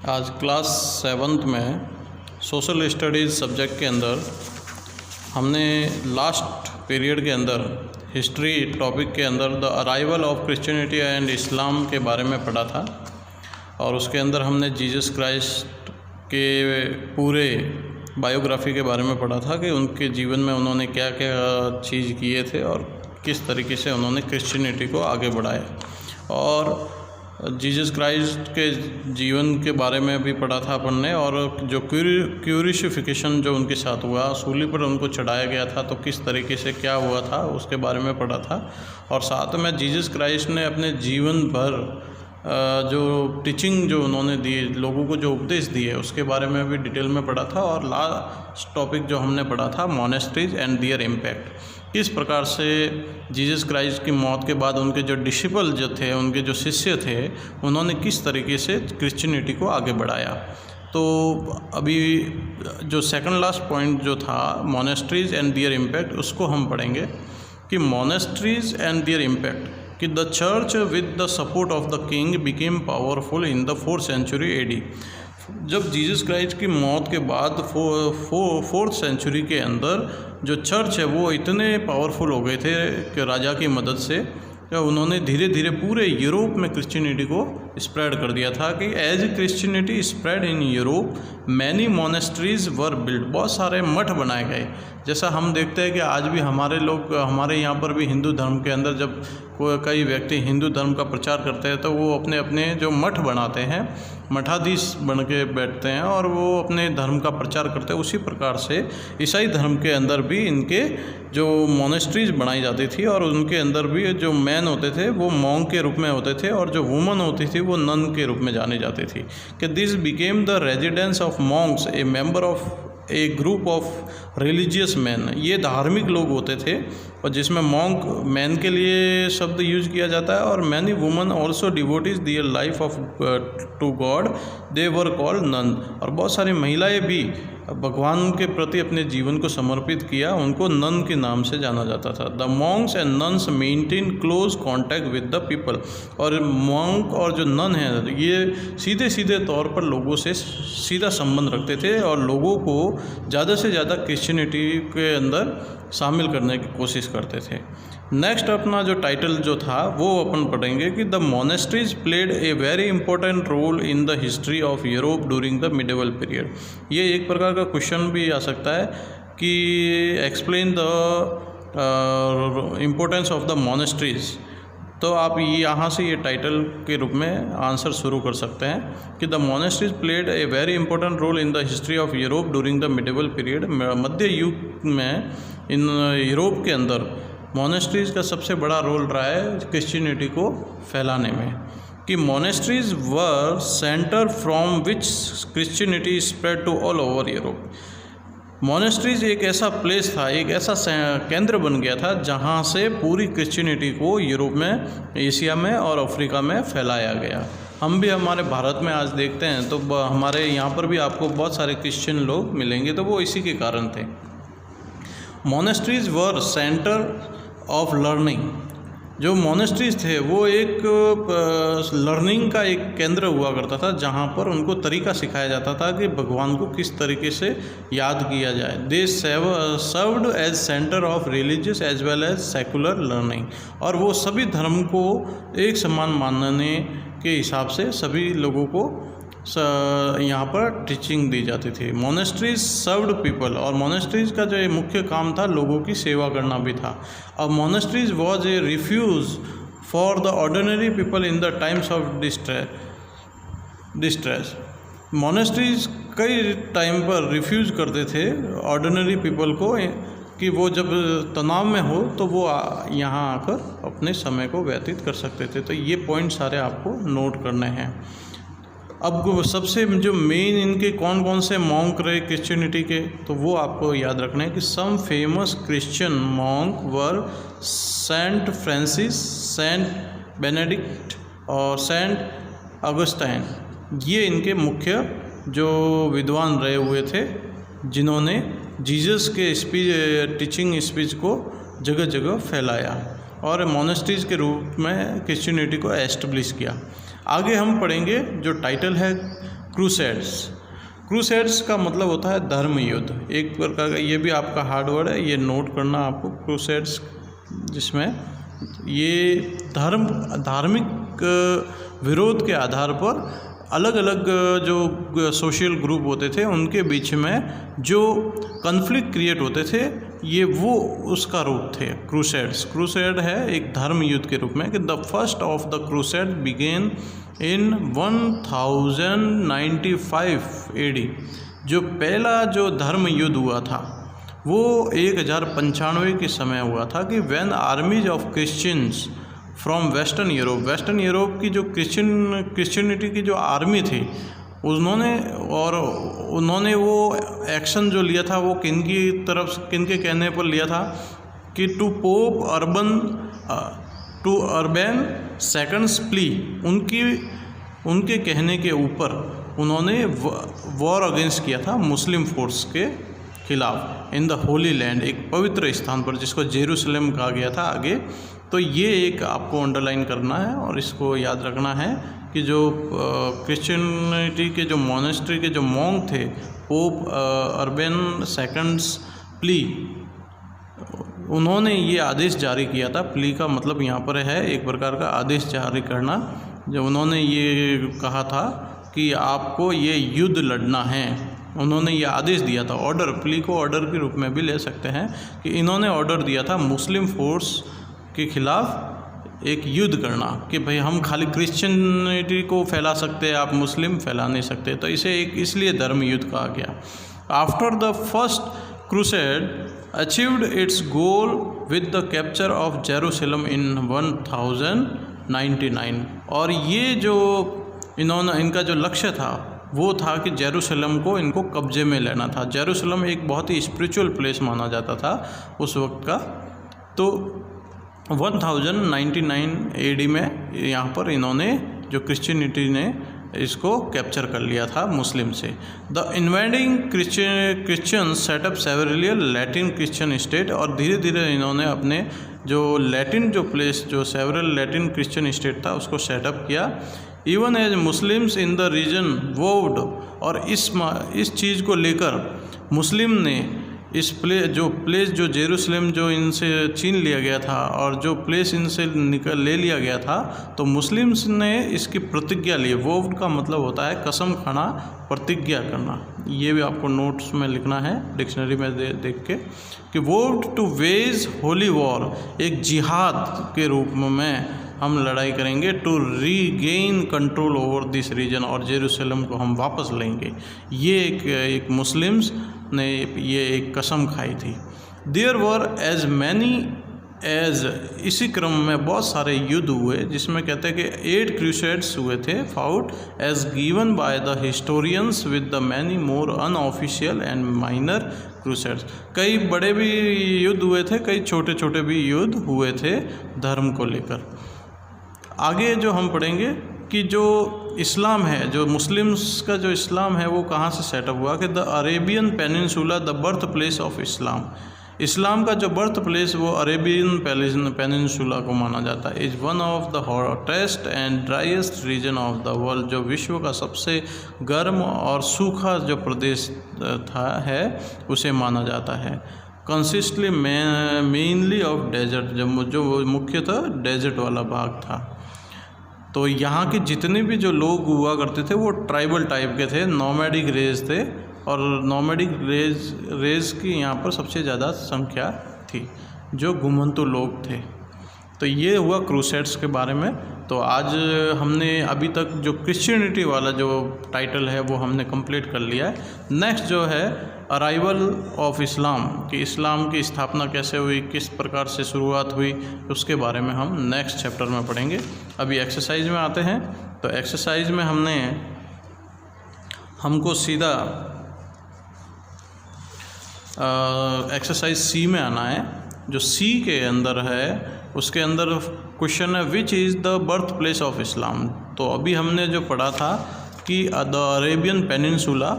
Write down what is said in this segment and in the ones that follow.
आज class 7th में social studies subject के अंदर हमने लास्ट पीरियड के अंदर हिस्ट्री टॉपिक के अंदर the arrival of Christianity and Islam के बारे में पढ़ा था और उसके अंदर हमने जीसस क्राइस्ट के पूरे बायोग्राफी के बारे में पढ़ा था कि उनके जीवन में उन्होंने क्या क्या चीज़ किए थे और किस तरीके से उन्होंने क्रिश्चियनिटी को आगे बढ़ाया। और जीसस क्राइस्ट के जीवन के बारे में भी पढ़ा था अपन ने, और जो क्रूसिफिकेशन जो उनके साथ हुआ, सूली पर उनको चढ़ाया गया था तो किस तरीके से क्या हुआ था उसके बारे में पढ़ा था। और साथ में जीसस क्राइस्ट ने अपने जीवन भर जो टीचिंग जो उन्होंने दी, लोगों को जो उपदेश दिए, उसके बारे में भी डिटेल में पढ़ा था। और लास्ट टॉपिक जो हमने पढ़ा था मॉनेस्ट्रीज एंड देयर इम्पैक्ट, किस प्रकार से जीसस क्राइस्ट की मौत के बाद उनके जो डिसिपल जो थे, उनके जो शिष्य थे, उन्होंने किस तरीके से क्रिश्चियनिटी को आगे बढ़ाया। तो अभी जो सेकंड लास्ट पॉइंट जो था मॉनेस्ट्रीज एंड देयर इम्पैक्ट, उसको हम पढ़ेंगे कि मॉनेस्ट्रीज एंड देयर इम्पैक्ट कि the church with the support of the king became powerful in the 4th century AD। जब जीसस क्राइस्ट की मौत के बाद 4th century के अंदर जो चर्च है वो इतने पावरफुल हो गए थे कि राजा की मदद से उन्होंने धीरे धीरे पूरे यूरोप में क्रिश्चियनिटी को स्प्रेड कर दिया था कि as Christianity spread in Europe many monasteries were build, बहुत सारे मठ बनाए गए। जैसा हम देखते हैं कि आज भी हमारे लोग, हमारे यहाँ पर भी हिंदू धर्म के अंदर जब कई व्यक्ति हिंदू धर्म का प्रचार करते हैं तो वो अपने अपने जो मठ बनाते हैं, मठाधीश बन के बैठते हैं और वो अपने धर्म का प्रचार करते हैं। उसी प्रकार से ईसाई धर्म के अंदर भी इनके जो मोनेस्ट्रीज बनाई जाती थी और उनके अंदर भी जो मैन होते थे वो मॉन्क के रूप में होते थे और जो वुमन होती थी वो नन के रूप में जानी जाती थी। कि this became the residence of Monks, A member of A group of religious man. ये धार्मिक लोग होते थे और जिसमें मॉन्क मैन के लिए शब्द यूज किया जाता है। और many woman also devotees their life of to God, they were called nun. और बहुत सारी महिलाएं भी भगवान के प्रति अपने जीवन को समर्पित किया, उनको नन के नाम से जाना जाता था। The Monks and nuns maintain close contact with the people. और मॉन्क और जो नन है ये सीधे सीधे तौर पर लोगों से सीधा संबंध रखते थे और लोगों को ज़्यादा से ज़्यादा क्रिश्चियनिटी के अंदर शामिल करने की कोशिश करते थे। नेक्स्ट अपना जो टाइटल जो था वो अपन पढ़ेंगे कि the monasteries played a very important role in the history of Europe during the medieval period. ये एक प्रकार का क्वेश्चन भी आ सकता है कि explain the importance of the monasteries. तो आप यहाँ से ये टाइटल के रूप में आंसर शुरू कर सकते हैं कि the monasteries played a very important role in the history of Europe during the medieval period. मध्य युग में इन यूरोप के अंदर मोनेस्ट्रीज का सबसे बड़ा रोल रहा है क्रिश्चियनिटी को फैलाने में। कि monasteries were center from which Christianity spread to all over Europe. Monasteries एक ऐसा प्लेस था, एक ऐसा केंद्र बन गया था जहाँ से पूरी क्रिश्चियनिटी को यूरोप में, एशिया में और अफ्रीका में फैलाया गया। हम भी हमारे भारत में आज देखते हैं तो हमारे यहाँ पर भी आपको बहुत सारे क्रिश्चियन लोग मिलेंगे, तो वो इसी के कारण थे। Monasteries were centre of learning. जो मोनेस्ट्रीज थे वो एक लर्निंग का एक केंद्र हुआ करता था जहाँ पर उनको तरीका सिखाया जाता था कि भगवान को किस तरीके से याद किया जाए। They served as centre of religious as well as secular learning. और वो सभी धर्म को एक समान मानने के हिसाब से सभी लोगों को यहाँ पर टीचिंग दी जाती थी। मोनेस्ट्रीज सर्व्ड पीपल, और मोनेस्ट्रीज का जो मुख्य काम था लोगों की सेवा करना भी था। और monasteries was a refuge for the ordinary people in the times of distress. Monasteries कई टाइम पर रिफ्यूज करते थे ऑर्डिनरी पीपल को कि वो जब तनाव में हो तो वो यहाँ आकर अपने समय को व्यतीत कर सकते थे। तो ये पॉइंट सारे आपको नोट करने हैं। अब सबसे जो मेन इनके कौन कौन से मॉन्क रहे क्रिश्चियनिटी के, तो वो आपको याद रखना है कि some famous Christian monk were Saint Francis, Saint Benedict और सेंट अगस्टाइन। ये इनके मुख्य जो विद्वान रहे हुए थे जिन्होंने जीसस के टीचिंग स्पीच को जगह जगह फैलाया और मोनेस्ट्रीज के रूप में क्रिश्चियनिटी को एस्टेब्लिश किया। आगे हम पढ़ेंगे जो टाइटल है क्रूसेड्स का मतलब होता है धर्म युद्ध, एक प्रकार का, ये भी आपका हार्ड वर्ड है, ये नोट करना आपको। क्रूसेड्स जिसमें ये धार्मिक विरोध के आधार पर अलग अलग जो सोशल ग्रुप होते थे उनके बीच में जो कन्फ्लिक्ट क्रिएट होते थे, ये वो उसका रूप थे क्रूसेड है एक धर्म युद्ध के रूप में। कि the first of the crusade began in 1095 AD। जो पहला जो धर्म युद्ध हुआ था वो 1095 के समय हुआ था कि when आर्मीज of Christians from western Europe की जो क्रिश्चियनिटी की जो आर्मी थी उन्होंने वो एक्शन जो लिया था वो किनके कहने पर लिया था कि टू अर्बन सेकंड्स प्ली, उनके कहने के ऊपर उन्होंने वॉर अगेंस्ट किया था मुस्लिम फोर्स के खिलाफ इन द होली लैंड, एक पवित्र स्थान पर जिसको जेरूसलम कहा गया था आगे। तो ये एक आपको अंडरलाइन करना है और इसको याद रखना है कि जो क्रिश्चियनिटी के जो मोनेस्ट्री के जो मॉन्क थे पोप अर्बन सेकंड्स प्ली, उन्होंने ये आदेश जारी किया था। प्ली का मतलब यहाँ पर है एक प्रकार का आदेश जारी करना। जब उन्होंने ये कहा था कि आपको ये युद्ध लड़ना है, उन्होंने ये आदेश दिया था। ऑर्डर, प्ली को ऑर्डर के रूप में भी ले सकते हैं कि इन्होंने ऑर्डर दिया था मुस्लिम फोर्स के खिलाफ एक युद्ध करना कि भाई हम खाली क्रिश्चियनिटी को फैला सकते हैं, आप मुस्लिम फैला नहीं सकते। तो इसे एक इसलिए धर्म युद्ध कहा गया। After the first crusade achieved its goal with the capture of Jerusalem in 1099। और ये जो इनका जो लक्ष्य था वो था कि जेरूसलम को इनको कब्जे में लेना था। जेरूसलम एक बहुत ही स्पिरिचुअल प्लेस माना जाता था उस वक्त का। तो 1099 AD में यहाँ पर इन्होंने जो क्रिश्चियनिटी ने इसको कैप्चर कर लिया था मुस्लिम से। The invading Christian setup several Latin Christian state, और धीरे धीरे इन्होंने अपने जो लैटिन जो प्लेस जो सेवरल लैटिन क्रिश्चियन स्टेट था उसको सेटअप किया। Even as Muslims in the region vowed, और इस चीज़ को लेकर मुस्लिम ने इस प्लेस जो जेरूसलम जो इनसे छीन लिया गया था और जो प्लेस इनसे ले लिया गया था, तो मुस्लिम्स ने इसकी प्रतिज्ञा ली। वोव्ड का मतलब होता है कसम खाना, प्रतिज्ञा करना। ये भी आपको नोट्स में लिखना है डिक्शनरी में देख के कि vowed to wage holy war, एक जिहाद के रूप में हम लड़ाई करेंगे to regain control over this region, और जेरूसलम को हम वापस लेंगे। ये एक मुस्लिम्स ने ये एक कसम खाई थी। There were as many as, इसी क्रम में बहुत सारे युद्ध हुए जिसमें कहते हैं कि 8 क्रूसेड्स हुए थे fought as given by the historians with the many more unofficial and minor crusades. कई बड़े भी युद्ध हुए थे, कई छोटे छोटे भी युद्ध हुए थे धर्म को लेकर। आगे जो हम पढ़ेंगे कि जो इस्लाम है, जो मुस्लिम्स का जो इस्लाम है वो कहाँ से सेटअप हुआ, कि the Arabian peninsula the birth place of Islam. इस्लाम का जो बर्थ प्लेस वो अरेबियन पेनिनसुला को माना जाता है। Is one of the hottest and driest region of the world, जो विश्व का सबसे गर्म और सूखा जो प्रदेश है उसे माना जाता है। कंसिस्टली मेनली ऑफ डेजर्ट, जो मुख्यतः डेजर्ट वाला भाग था। तो यहाँ के जितने भी जो लोग हुआ करते थे वो ट्राइबल टाइप के थे, नॉमैडिक रेस थे, और नॉमैडिक रेस की यहाँ पर सबसे ज़्यादा संख्या थी जो घुमंतु लोग थे। तो ये हुआ क्रूसेड्स के बारे में। तो आज हमने अभी तक जो क्रिश्चियनिटी वाला जो टाइटल है वो हमने कंप्लीट कर लिया है। नेक्स्ट जो है अराइवल ऑफ इस्लाम, कि इस्लाम की स्थापना कैसे हुई, किस प्रकार से शुरुआत हुई, उसके बारे में हम नेक्स्ट चैप्टर में पढ़ेंगे। अभी एक्सरसाइज में आते हैं। तो एक्सरसाइज में हमको सीधा एक्सरसाइज सी में आना है। जो सी के अंदर है उसके अंदर क्वेश्चन है which is the birth place of इस्लाम। तो अभी हमने जो पढ़ा था कि the Arabian peninsula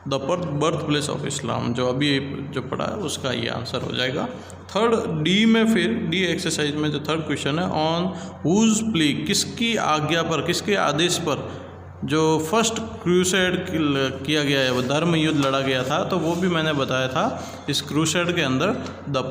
the birth place of इस्लाम, जो अभी जो पढ़ा है उसका ये आंसर हो जाएगा। थर्ड डी में, फिर डी एक्सरसाइज में जो थर्ड क्वेश्चन है ऑन हुज प्ली, किसकी आज्ञा पर, किसके आदेश पर जो फर्स्ट क्रूसेड किया गया है, वो धर्म युद्ध लड़ा गया था, तो वो भी मैंने बताया था। इस क्रूसेड के अंदर द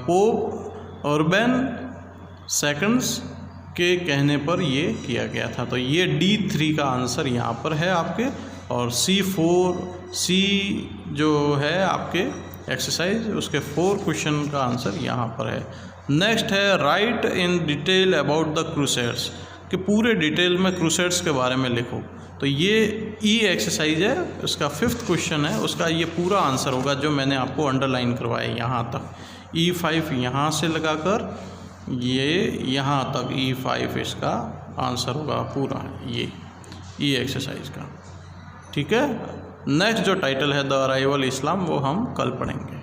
पोप अर्बन सेकंड्स के कहने पर ये किया गया था। तो ये D3 का आंसर यहाँ पर है आपके, और C जो है आपके एक्सरसाइज, उसके 4 क्वेश्चन का आंसर यहाँ पर है। नेक्स्ट है right in detail about the crusades, कि पूरे डिटेल में क्रूसेड्स के बारे में लिखो। तो ये ई एक्सरसाइज है, उसका 5th क्वेश्चन है, उसका ये पूरा आंसर होगा जो मैंने आपको अंडरलाइन करवाया यहाँ तक। E5 यहाँ से लगाकर ये यहाँ तक E5 इसका आंसर होगा पूरा, ये ई एक्सरसाइज का। ठीक है। नेक्स्ट जो टाइटल है द अराइवल इस्लाम, वो हम कल पढ़ेंगे।